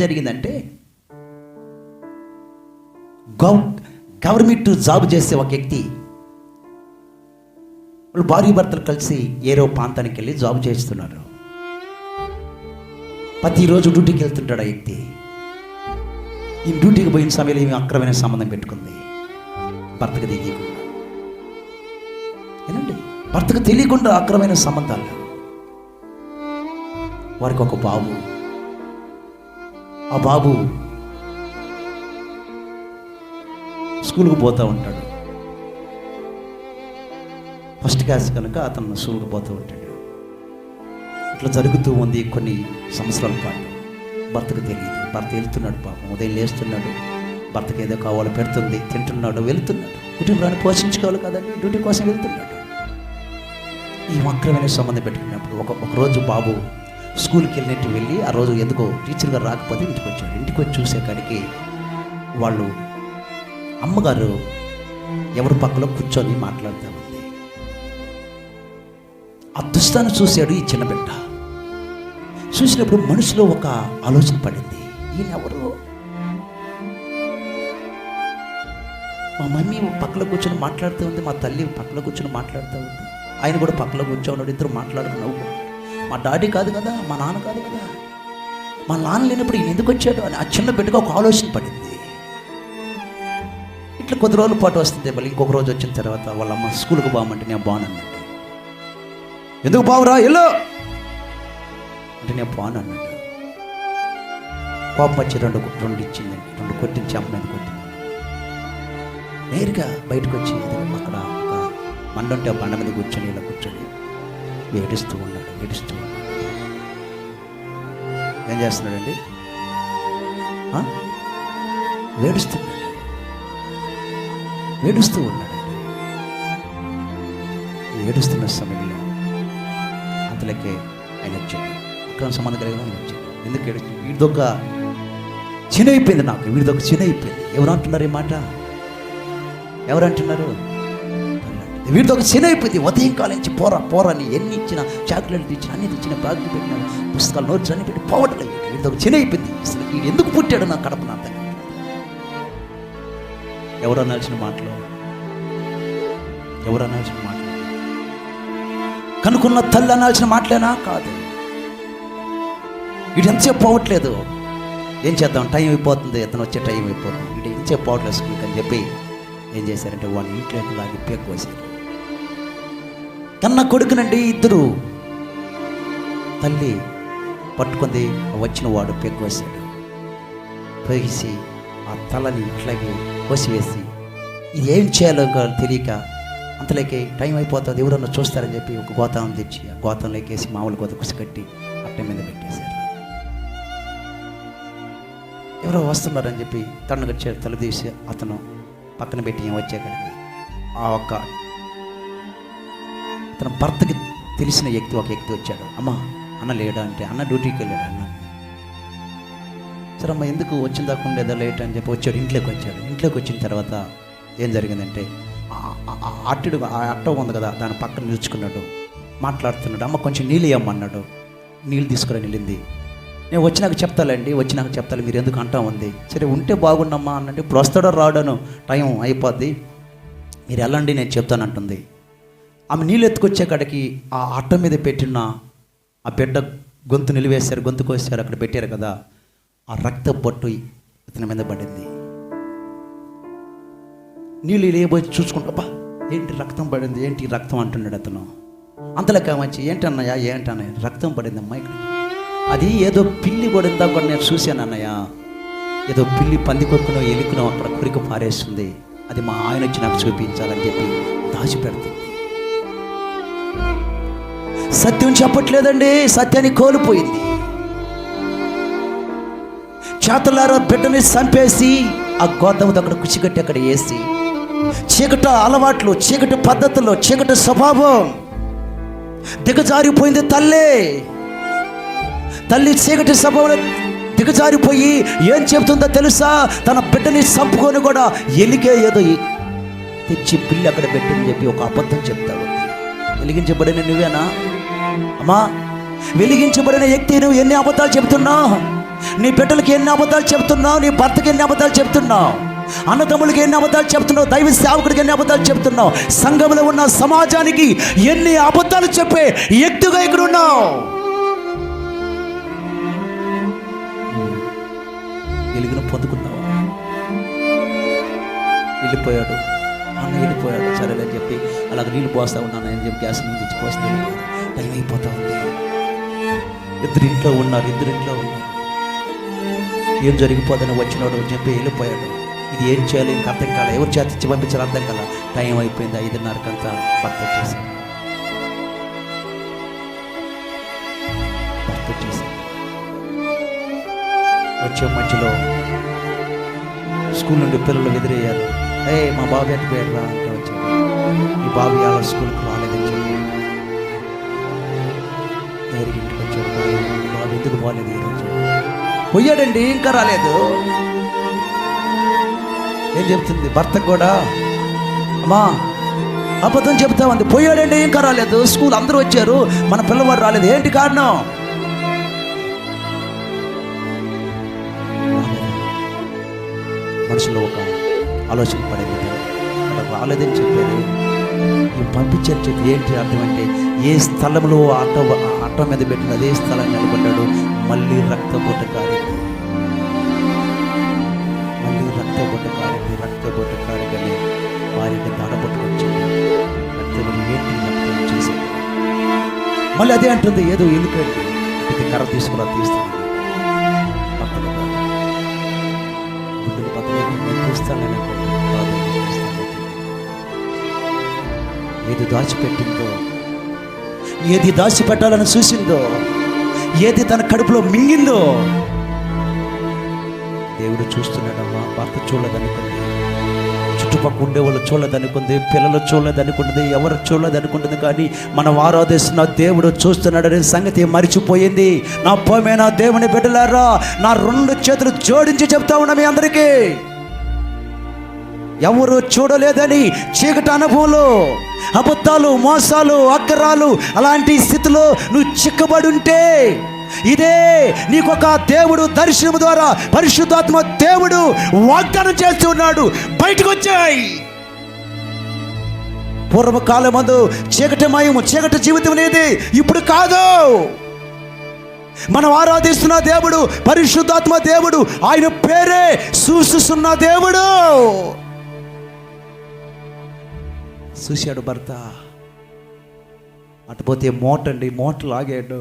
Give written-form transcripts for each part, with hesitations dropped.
జరిగిందంటే, government job చేసే ఒక వ్యక్తి వాళ్ళు భార్య భర్తలు కలిసి ఏరో ప్రాంతానికి వెళ్ళి జాబ్ చేస్తున్నారు. ప్రతిరోజు డ్యూటీకి వెళ్తుంటాడు ఆ వ్యక్తి. ఈ డ్యూటీకి పోయిన సమయంలో ఏమి అక్రమైన సంబంధం పెట్టుకుంది భర్తకు తెలియకుండా. ఏనండి, భర్తకు తెలియకుండా అక్రమైన సంబంధాలు. వారికి ఒక బాబు. ఆ బాబు స్కూల్కి పోతూ ఉంటాడు. ఫస్ట్ క్లాస్ కనుక అతను స్కూల్కి పోతూ ఉంటాడు. ఇట్లా జరుగుతూ ఉంది కొన్ని సంవత్సరాల పాటు. భర్తకు తెలియదు. భర్త వెళ్తున్నాడు, పాపం ఉదయం లేస్తున్నాడు, భర్తకు ఏదో కావాలో పెడుతుంది, తింటున్నాడు, వెళ్తున్నాడు. కుటుంబాన్ని పోషించుకోవాలి కదండి, డ్యూటీ కోసం వెళ్తున్నాడు. ఈ అక్రమైన సంబంధం పెట్టుకున్నప్పుడు ఒకరోజు బాబు స్కూల్కి వెళ్ళి ఆ రోజు ఎందుకో టీచర్ గారు రాకపోతే ఇంటికి వచ్చాడు. ఇంటికి వచ్చి చూసే కాడికి వాళ్ళు అమ్మగారు ఎవరి పక్కలో కూర్చొని మాట్లాడుతూ ఉంది. ఆ దుస్తాన్ని చూశాడు ఈ చిన్న బిడ్డ. చూసినప్పుడు మనసులో ఒక ఆలోచన పడింది, ఈయన ఎవరు? మా మమ్మీ పక్కలో కూర్చొని మాట్లాడుతూ ఉంది, మా తల్లి పక్కలో కూర్చొని మాట్లాడుతూ ఉంది, ఆయన కూడా పక్కలో కూర్చోన్నాడు. ఇద్దరు మాట్లాడుకున్నావు. మా డాడీ కాదు కదా, మా నాన్న కాదు కదా, మా నాన్న లేనప్పుడు ఈయన ఎందుకు వచ్చాడు అని ఆ చిన్న బిడ్డగా ఒక ఆలోచన పడింది. ఇట్లా కొద్ది రోజుల పాటు వస్తుంది. మళ్ళీ ఇంకొక రోజు వచ్చిన తర్వాత వాళ్ళ అమ్మ స్కూల్కి బాగుంటే నేను బాగున్నాడు. ఎందుకు బావురా ఎల్లో అంటే నేను బాను అన్నాడు. కోపం వచ్చి రెండు ఇచ్చిందండి, రెండు కొట్టించి అమ్మ మీద కొట్టింది. నేరుగా బయటకు వచ్చి అక్కడ ఒక బండ ఉంటే ఆ బండ మీద కూర్చొని ఇలా కూర్చొని ఏడుస్తూ ఉన్నాడు. ఏం చేస్తున్నాడండి? ఏడుస్తూ ఉన్నాడు. ఏడుస్తున్న సమయంలో అంతలోకే ఆయన వచ్చాడు. అక్రమ సంబంధం కలిగిన ఆయన వచ్చాడు. ఎందుకు ఏడుస్తూ? వీడిదొక్క చిన్నైపోయింది, నాకు వీడిదొక్క చిన్నైపోయింది. ఎవరు అంటున్నారు ఈ మాట? ఎవరు అంటున్నారు? వీడిదొక చిన్నైపోయింది. ఉదయం కాలం నుంచి పోరాని ఎన్ని ఇచ్చిన, చాక్లెట్లు ఇచ్చిన, అన్ని ఇచ్చిన, బ్యాగులు పెట్టిన, పుస్తకాలు నోట్స్ అన్ని పెట్టి పోవట్లేదు. వీడిదొక చిన్నైపోయింది. అసలు వీడు ఎందుకు పుట్టాడు నా కడప నా తల్లి? ఎవరు అనాల్సిన మాటలు? ఎవరు అనాల్సిన మాటలు? కనుక్కున్న తల్లి అనాల్సిన మాటలేనా? కాదు. వీడు ఎంతసేపు పోవట్లేదు. ఏం చేద్దాం, టైం అయిపోతుంది, ఇతను వచ్చే టైం అయిపోతుంది, వీడు ఎంతసేపు పోవట్లేదు స్కూల్కి అని చెప్పి ఏం చేశారంటే వాడిని ఇంట్లోకి లాగి పేకోసారు. కన్న కొడుకునండి ఇద్దరు. తల్లి పట్టుకుంది, వచ్చిన వాడు పేకోసాడు. పేసి ఆ తలని ఇట్లాగే కోసివేసి ఇది ఏం చేయాలో తెలియక అంతలోకి టైం అయిపోతుంది, ఎవరన్నా చూస్తారని చెప్పి ఒక గోతం తెచ్చి ఆ గోతంలోకి వేసి మామూలు గోత కుసికట్టి అట్టె మీద పెట్టేశారు. ఎవరో వస్తున్నారని చెప్పి తనగచ్చారు. తలదీసి అతను పక్కన పెట్టి ఏం వచ్చేకాడికి ఆ ఒక్క తన భర్తకి తెలిసిన వ్యక్తి ఒక వ్యక్తి వచ్చాడు. అమ్మ అన్న లేడా అంటే, అన్న డ్యూటీకి వెళ్ళాడు అన్న. సరే అమ్మ ఎందుకు వచ్చిన దాకా ఉండేదా లేట్ అని చెప్పి వచ్చాడు. ఇంట్లోకి వచ్చిన తర్వాత ఏం జరిగిందంటే ఆ అట్ట ఉంది కదా, దాని పక్కన నిలుచుకున్నాడు, మాట్లాడుతున్నాడు. అమ్మ కొంచెం నీళ్ళు ఇవ్వమన్నాడు. నీళ్ళు తీసుకుని వెళ్ళింది. నేను వచ్చినాక చెప్తాను, మీరు ఎందుకు అంటా ఉంది. సరే ఉంటే బాగుండమ్మా అన్నట్టు. ఇప్పుడు వస్తాడో రాడను, టైం అయిపోద్ది, మీరు వెళ్ళండి నేను చెప్తానంటుంది. ఆమె నీళ్ళు ఎత్తుకొచ్చే కాడికి ఆ అట్ట మీద పెట్టిన ఆ బిడ్డ గొంతు నిలివేశారు, గొంతు కోసారు, అక్కడ పెట్టారు కదా. ఆ రక్త బొట్టు ఇతని మీద పడింది. నీళ్ళు లేబోయి చూసుకుంటా, ఏంటి రక్తం పడింది, ఏంటి రక్తం అంటున్నాడు అతను. అంతలోకి మంచి ఏంటన్నయ్య రక్తం పడింది అమ్మాయి. అది ఏదో పిల్లి పడిందా కూడా నేను చూశాను అన్నయ్య. ఏదో పిల్లి పందికొక్కునో ఎలుకునో అక్కడ కురికి పారేస్తుంది, అది మా ఆయన వచ్చి నాకు చూపించాలని చెప్పి దాచిపెడుతుంది. సత్యం చెప్పట్లేదండి, సత్యాన్ని కోల్పోయింది. చేతలారా బిడ్డని చంపేసి ఆ గోధుమతో అక్కడ కుచిగట్టి అక్కడ వేసి, చీకటి అలవాట్లు, చీకటి పద్ధతుల్లో, చీకటి స్వభావం దిగజారిపోయింది. తల్లి చీకటి స్వభావం దిగజారిపోయి ఏం చెబుతుందో తెలుసా? తన బిడ్డని చంపుకొని కూడా ఎలిగే ఏదో తెచ్చి పిల్లి అక్కడ పెట్టని చెప్పి ఒక అబద్ధం చెప్తావు. వెలిగించబడిన నువ్వేనా అమ్మా? వెలిగించబడిన వ్యక్తి నువ్వు ఎన్ని అబద్ధాలు చెబుతున్నావు? నీ బిడ్డలకి ఎన్ని అబద్ధాలు చెప్తున్నావు, నీ భర్తకి ఎన్ని అబద్ధాలు చెప్తున్నావు, అన్నదమ్ములకి ఎన్ని అబద్ధాలు చెప్తున్నావు, దైవ సేవకుడికి ఎన్ని అబద్ధాలు చెప్తున్నావు, సంఘంలో ఉన్న సమాజానికి ఎన్ని అబద్ధాలు చెప్పే ఎత్తుగా ఇక్కడ ఉన్నావు. వెలుగును పొందుకున్నావా? వెళ్ళిపోయాడు అన్న, వెళ్ళిపోయాడు సరేలే అని చెప్పి అలాగ నీళ్ళు పోస్తా ఉన్నాను అని చెప్పి గ్యాస్ నీళ్ళు తెచ్చి పోస్తే వెళ్ళిపోయాడు. టైం అయిపోతా ఉంది. ఇద్దరింట్లో ఉన్నారు. ఏం జరిగిపోదని వచ్చినాడు అని చెప్పి వెళ్ళిపోయాడు. ఇది ఏం చేయాలి ఇంకా అర్థం కాలే, ఎవరు చేత ఇచ్చి పంపించాలి అర్థం కాల. టైం అయిపోయింది, 5:30కంతా భర్త వచ్చేసాడు. వచ్చే మధ్యలో స్కూల్ నుండి పిల్లలు ఎదురయ్యారు. మా బాబు ఎట్టిపోయాడు రా అంటే వచ్చాడు. ఈ బాబు ఇలా స్కూల్కి రాలేదని చెప్పి డైరీ ఇంటికి వచ్చాడు. బాబు ఎందుకు పోలేదు ఈరోజు? పోయాడండి, ఇంకా రాలేదు. ఏం చెప్తుంది భర్త కూడా? అమ్మా అబద్ధం చెప్తా ఉంది. పోయాడండి, ఇంకా రాలేదు. స్కూల్ అందరూ వచ్చారు, మన పిల్లవాడు రాలేదు. ఏంటి కారణం? మనసులో ఒక ఆలోచన పడేది. అక్కడ రాలేదని చెప్పారు, ఈ పంపించారు చెప్పి ఏంటి అర్థం అంటే, ఏ స్థలంలో ఆటో మీద పెట్టిన అదే స్థలం నిలబడ్డాడు. మళ్ళీ రక్తబొట్ట కారింది. రక్తబొట్ట కారిగానే వారికి దాడబొట్టుకొచ్చింది. రక్తబొట్టు ఏంటి రక్తం చేసింది. మళ్ళీ అదే అంటుంది, ఏదో ఎందుకండి ఇది కర్ర తీసుకురా తీస్తాను ఏది దాచిపెట్టిందో, ఏది దాచిపెట్టాలని చూసిందో, ఏది తన కడుపులో మింగిందో దేవుడు చూస్తున్నాడమ్మా. భర్త చూడలేదనుకుంది, చుట్టుపక్కల ఉండేవాళ్ళు చూడలేదనుకుంది, పిల్లలు చూడలేదనుకుంటుంది, ఎవరు చూడలేదనుకుంటుంది. కానీ మనం ఆరాధిస్తున్న దేవుడు చూస్తున్నాడనే సంగతి మరిచిపోయింది. నా ప్రియమైన దేవుని బిడ్డలారా, నా 2 చేతులు జోడించి చెప్తా ఉన్నా మీ అందరికీ, ఎవరు చూడలేదని చీకటి అనుభవంలో అబద్ధాలు, మోసాలు, అక్కరాలు అలాంటి స్థితిలో నువ్వు చిక్కబడి ఉంటే, ఇదే నీకొక దేవుడు దర్శనం ద్వారా పరిశుద్ధాత్మ దేవుడు వాగ్దానం చేస్తూ ఉన్నాడు. బయటకు వచ్చాయి. పూర్వకాలమందు చీకటిమయము, చీకటి జీవితం అనేది ఇప్పుడు కాదు. మనం ఆరాధిస్తున్న దేవుడు పరిశుద్ధాత్మ దేవుడు. ఆయన పేరే సూచిస్తున్న దేవుడు. చూశాడు భర్త. అటుపోతే మోట లాగాడు.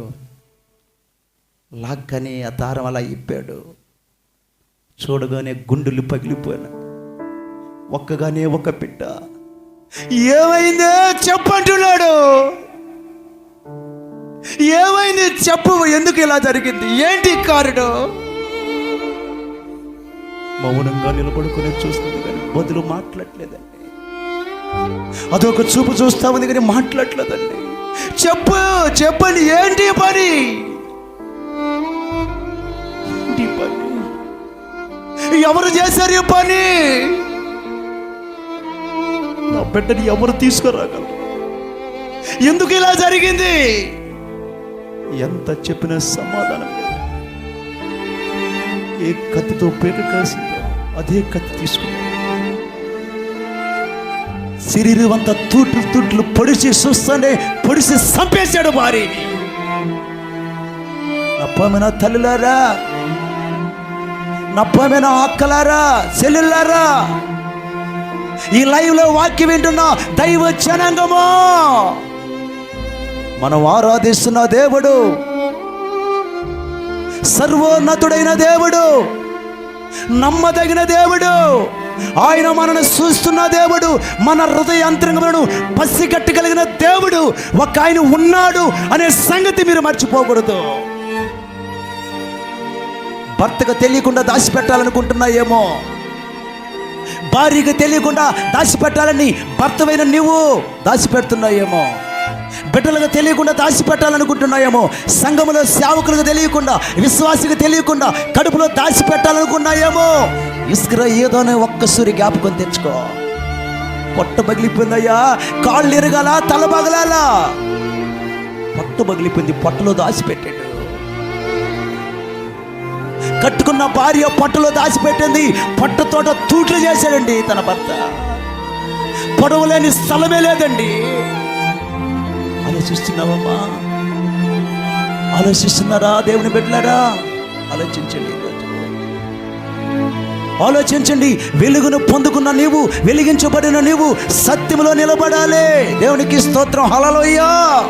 లాక్కని ఆ దారం అలా ఇప్పాడు. చూడగానే గుండెలు పగిలిపోయినా. ఒక్కగానే ఒక బిడ్డ. ఏమైందే చెప్పంటున్నాడు. ఏమైంది చెప్పు, ఎందుకు ఇలా జరిగింది, ఏంటి కారణం? మౌనంగా నిలబడుకుని చూస్తుంది కానీ బదులు మాట్లాడలేదండి. అదొక చూపు చూస్తా ఉంది కానీ మాట్లాడలేదండి. చెప్పండి ఏంటి పని? ఎవరు చేశారు ఈ పని? నా బిడ్డని ఎవరు తీసుకురాగలరు? ఎందుకు ఇలా జరిగింది? ఎంత చెప్పినా సమాధానం లేదు. ఏ కత్తితో పేట కాసిందో అదే కత్తి తీసుకున్నాడు. శరీరం అంతా తూట్లు పొడిచి చూస్తానే పొడిచి చంపేశాడు భార్యని. నప్పమైన తల్లులారా, నప్పమైన అక్కలారా, చెల్లెళ్ళారా, ఈ లైవ్ లో వాక్యం వింటున్న దైవ జనాంగమా, మనం ఆరాధిస్తున్న దేవుడు సర్వోన్నతుడైన దేవుడు, నమ్మదగిన దేవుడు. ఆయన మనను చూస్తున్న దేవుడు, మన హృదయ అంతరంగములను పసిగట్టగలిగిన దేవుడు ఒక ఆయన ఉన్నాడు అనే సంగతి మీరు మర్చిపోకూడదు. భర్తకు తెలియకుండా దాచిపెట్టాలనుకుంటున్నాయేమో, భార్యకు తెలియకుండా దాచిపెట్టాలని భర్తవైన నువ్వు దాచిపెడుతున్నాయేమో, బిడ్డలకు తెలియకుండా దాచిపెట్టాలనుకుంటున్నాయేమో, సంఘములో సేవకులకు తెలియకుండా, విశ్వాసికి తెలియకుండా కడుపులో దాచిపెట్టాలనుకున్నాయేమో. ఇసుకరా ఏదోనే ఒక్కసారి జ్ఞాపకం తెచ్చుకో. పొట్ట పగిలిపోయిందయ్యా, కాళ్ళు ఎరగాల, తల పగలాలా, పొట్ట పగిలిపోయింది, పొట్టలో దాచిపెట్టాడు. కట్టుకున్న భార్య పట్టులో దాచిపెట్టింది పట్టుతోట తూట్లు చేశాడండి తన భర్త. పొడవలేని స్థలమే లేదండి. ఆలోచిస్తున్నావమ్మా? ఆలోచిస్తున్నారా దేవుని బిడ్డలారా? ఆలోచించండి ఈరోజు. ఆలోచించండి. వెలుగును పొందుకున్న నీవు, వెలిగించబడిన నీవు సత్యములో నిలబడాలి. దేవునికి స్తోత్రం. హల్లెలూయా.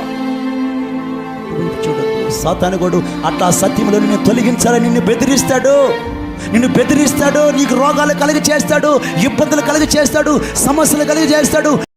చూడదు సాతానుడు అట్లా సత్యములో నిన్ను తొలగించాలని నిన్ను బెదిరిస్తాడు. నీకు రోగాలు కలిగి చేస్తాడు, ఇబ్బందులు కలిగి చేస్తాడు, సమస్యలు కలిగి చేస్తాడు.